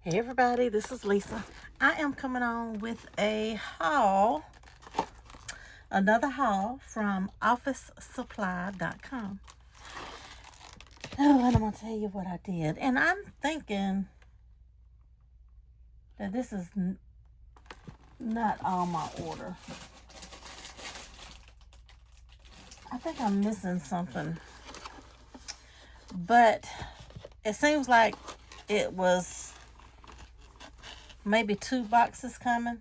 Hey everybody, this is Lisa. I am coming on with a haul, another haul from OfficeSupply.com. Oh, and I'm going to tell you what I did. And I'm thinking that this is not all my order. I think I'm missing something. But it seems like it was maybe 2 boxes coming.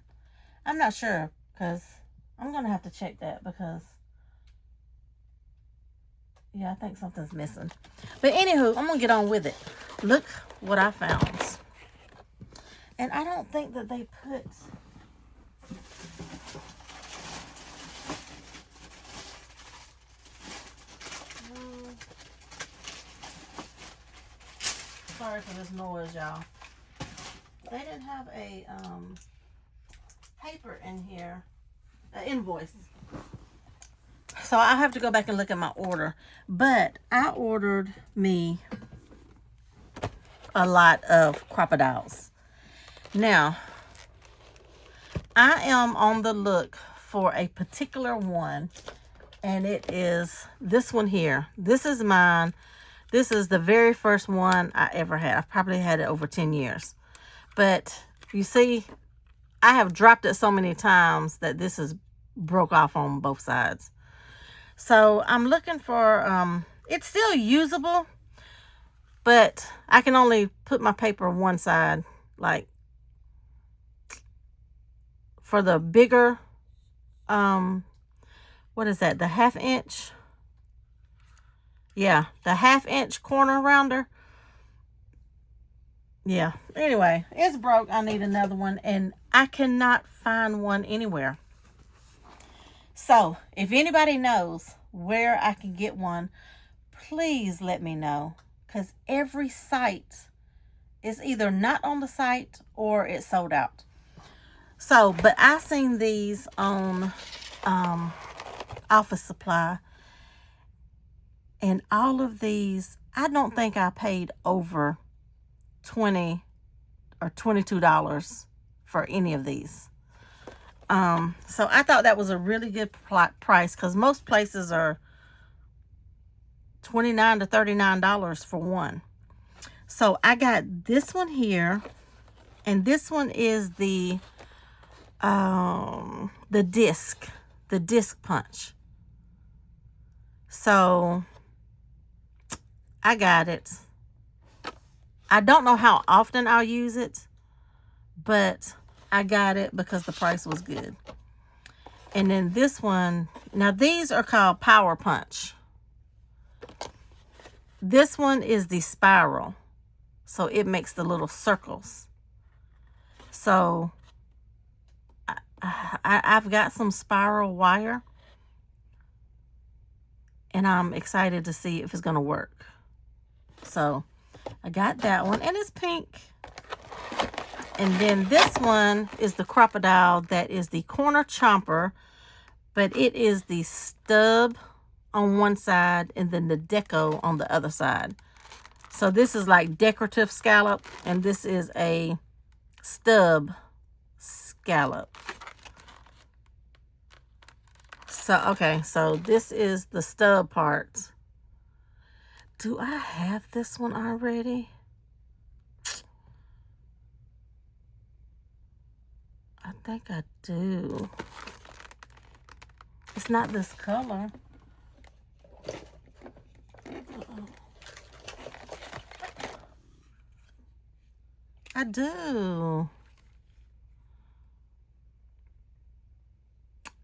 I'm not sure because I'm going to have to check that because, yeah, I think something's missing. But anywho, I'm going to get on with it. Look what I found. And I don't think that they put... Sorry for this noise, y'all. They didn't have a paper in here, an invoice. So I have to go back and look at my order. But I ordered me a lot of Crocodiles. Now, I am on the look for a particular one, and it is this one here. This is mine. This is the very first one I ever had. I've probably had it over 10 years. But you see, I have dropped it so many times that this is broke off on both sides. So I'm looking for, it's still usable, but I can only put my paper on one side. Like for the bigger, what is that? The 1/2 inch? Yeah, the 1/2 inch corner rounder. Yeah, anyway, it's broke. I need another one, and I cannot find one anywhere. So, if anybody knows where I can get one, please let me know, because every site is either not on the site or it's sold out. So, but I seen these on Office Supply, and all of these, I don't think I paid over $20 or $22 for any of these. So I thought that was a really good price, because most places are $29 to $39 for one. So I got this one here, and this one is the disc punch. So I got it. I don't know how often I'll use it, but I got it because the price was good. And then this one, now these are called Power Punch. This one is the spiral, so it makes the little circles. So I've got some spiral wire, and I'm excited to see if it's going to work. So I got that one, and it's pink. And then this one is the Crocodile. That is the corner chomper, but it is the stub on one side and then the deco on the other side. So this is like decorative scallop, and this is a stub scallop. So, okay, so this is the stub part. Do I have this one already? I think I do. It's not this color. I do.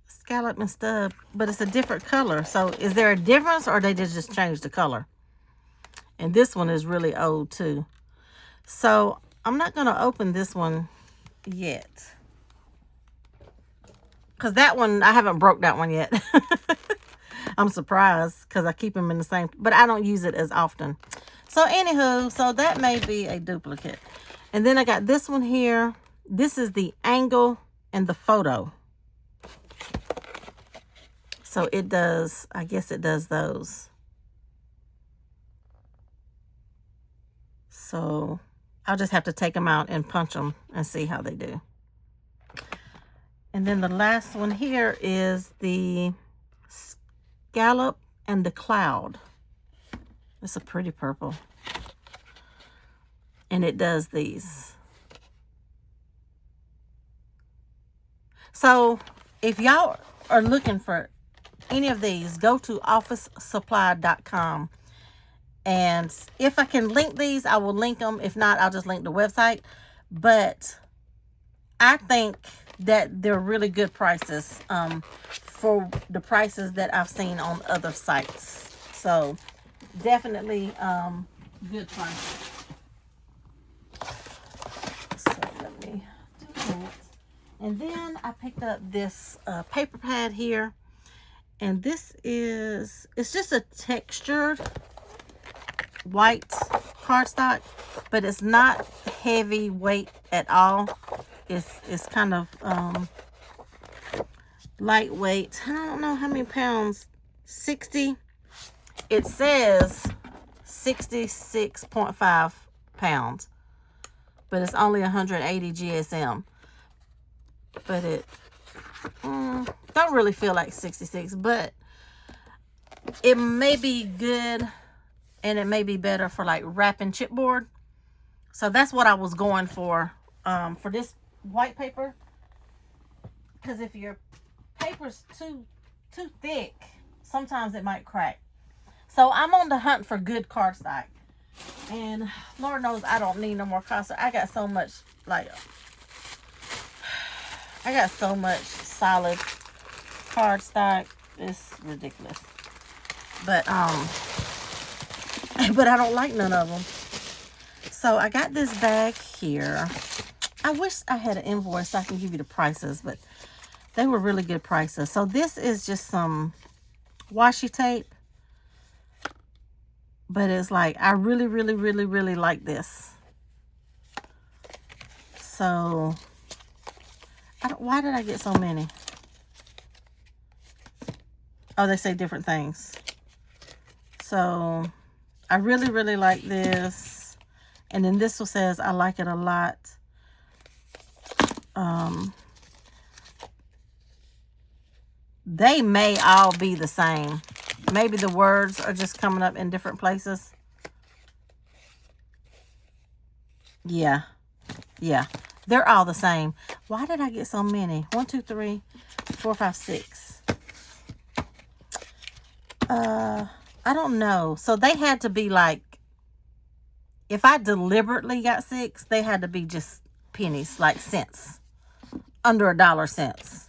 Scallop and stub, but it's a different color. So is there a difference, or they just changed the color? And this one is really old too. So I'm not going to open this one yet, because that one, I haven't broke that one yet. I'm surprised because I keep them in the same, but I don't use it as often. So anywho, so that may be a duplicate. And then I got this one here. This is the angle and the photo. So it does, I guess it does those. So I'll just have to take them out and punch them and see how they do. And then the last one here is the Scallop and the Cloud. It's a pretty purple. And it does these. So if y'all are looking for any of these, go to officesupply.com. And if I can link these, I will link them. If not, I'll just link the website. But I think that they're really good prices for the prices that I've seen on other sites. So definitely good prices. So let me do that. And then I picked up this paper pad here. And this is, it's just a textured white cardstock, but it's not heavy weight at all. It's kind of lightweight. I don't know how many pounds. 60. It says 66.5 pounds, but it's only 180 GSM. But it don't really feel like 66, but it may be good, and it may be better for like wrapping chipboard. So that's what I was going for this white paper, because if your paper's too thick, sometimes it might crack. So I'm on the hunt for good cardstock, and Lord knows I don't need no more cardstock. I got so much solid cardstock. It's ridiculous. But but I don't like none of them. So I got this bag here. I wish I had an invoice so I can give you the prices, but they were really good prices. So this is just some washi tape. But it's like, I really, really, really, really like this. So, why did I get so many? Oh, they say different things. So, I really, really like this. And then this one says, I like it a lot. They may all be the same. Maybe the words are just coming up in different places. Yeah. They're all the same. Why did I get so many? 1, 2, 3, 4, 5, 6. I don't know. So they had to be like, if I deliberately got 6, they had to be just pennies, like cents. Under $1 cents.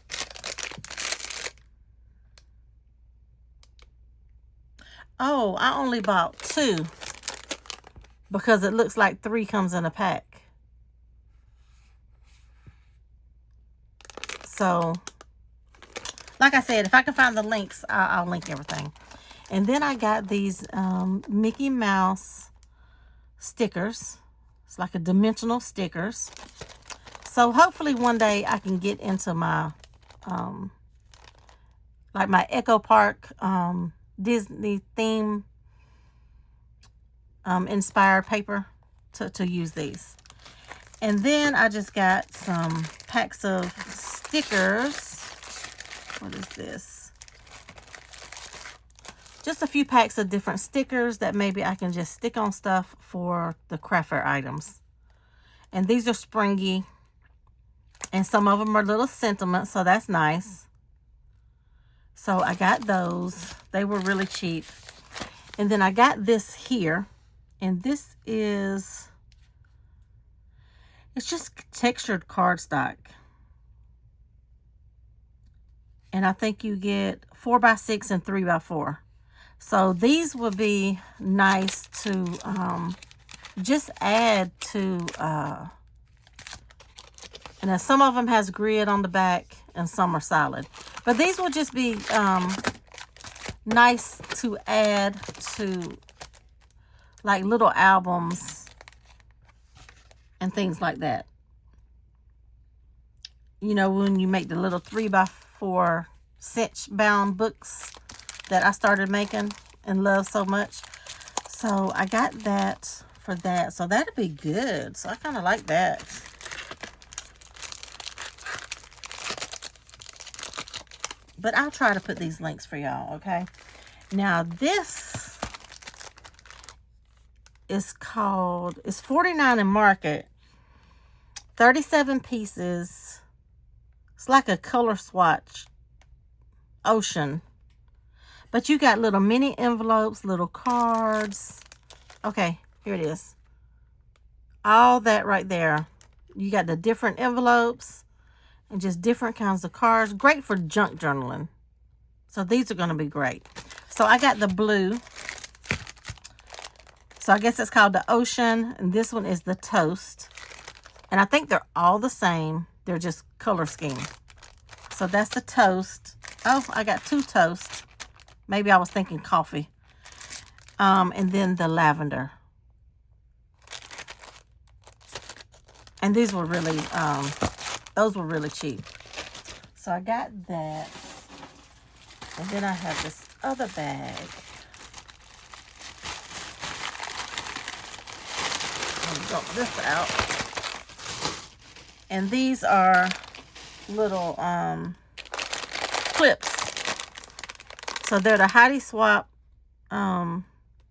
Oh, I only bought 2 because it looks like 3 comes in a pack. So, like I said, if I can find the links, I'll link everything. And then I got these Mickey Mouse stickers. It's like a dimensional stickers. So hopefully one day I can get into my, like my Echo Park Disney theme inspired paper to use these. And then I just got some packs of stickers. What is this? Just a few packs of different stickers that maybe I can just stick on stuff for the craft fair items. And these are springy. And some of them are little sentiments, so that's nice. So I got those. They were really cheap. And then I got this here. And this is, it's just textured cardstock. And I think you get 4x6 and 3x4. So these would be nice to just add to, and some of them has grid on the back and some are solid. But these will just be nice to add to like little albums and things like that. You know, when you make the little 3x4 cinch bound books that I started making and love so much. So I got that for that. So that'd be good. So I kind of like that. But I'll try to put these links for y'all, okay? Now this is called, it's $49 in Market. 37 pieces. It's like a color swatch ocean. But you got little mini envelopes, little cards. Okay, here it is. All that right there. You got the different envelopes and just different kinds of cards. Great for junk journaling. So these are going to be great. So I got the blue. So I guess it's called the Ocean. And this one is the Toast. And I think they're all the same. They're just color scheme. So that's the Toast. Oh, I got two toasts. Maybe I was thinking coffee. And then the Lavendar. And these were really, those were really cheap. So I got that. And then I have this other bag. Let me dump this out. And these are little clips. So they're the Heidi Swap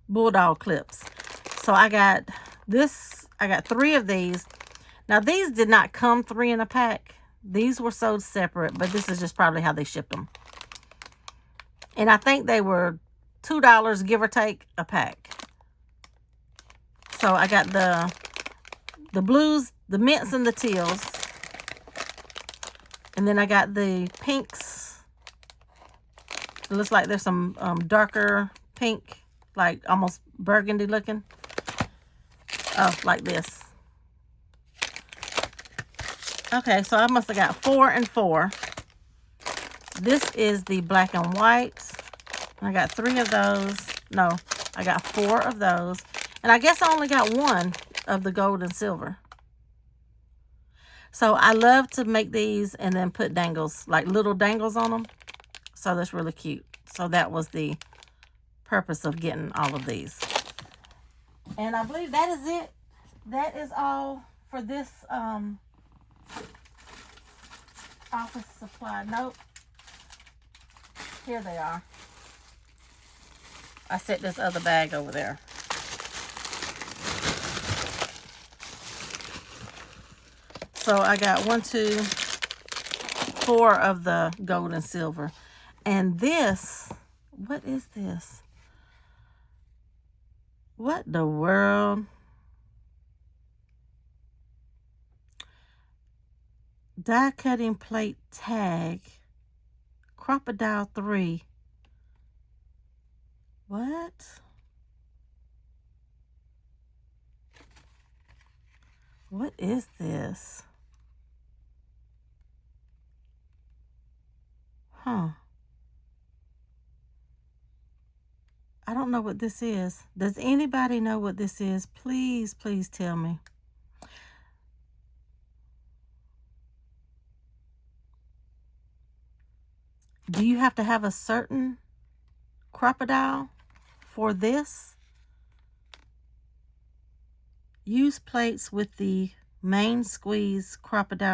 Bulldog Clips. So I got this. I got 3 of these. Now these did not come 3 in a pack. These were sold separate, but this is just probably how they shipped them. And I think they were $2, give or take, a pack. So I got the blues, the mints, and the teals. And then I got the pinks. It looks like there's some darker pink, like almost burgundy looking. Oh, like this. Okay, so I must have got 4 and 4. This is the black and white. I got 3 of those. No, I got 4 of those. And I guess I only got 1 of the gold and silver. So I love to make these and then put dangles, like little dangles on them. So that's really cute. So that was the purpose of getting all of these. And I believe that is it. That is all for this office supply. Nope. Here they are. I set this other bag over there. So I got 1, 2, 4 of the gold and silver. And this, what is this? What the world? Die cutting plate tag. Crop-A-Dile 3. What? What is this? Huh. I don't know what this is. Does anybody know what this is? Please, please tell me. Do you have to have a certain Crocodile for this? Use plates with the main squeeze Crocodile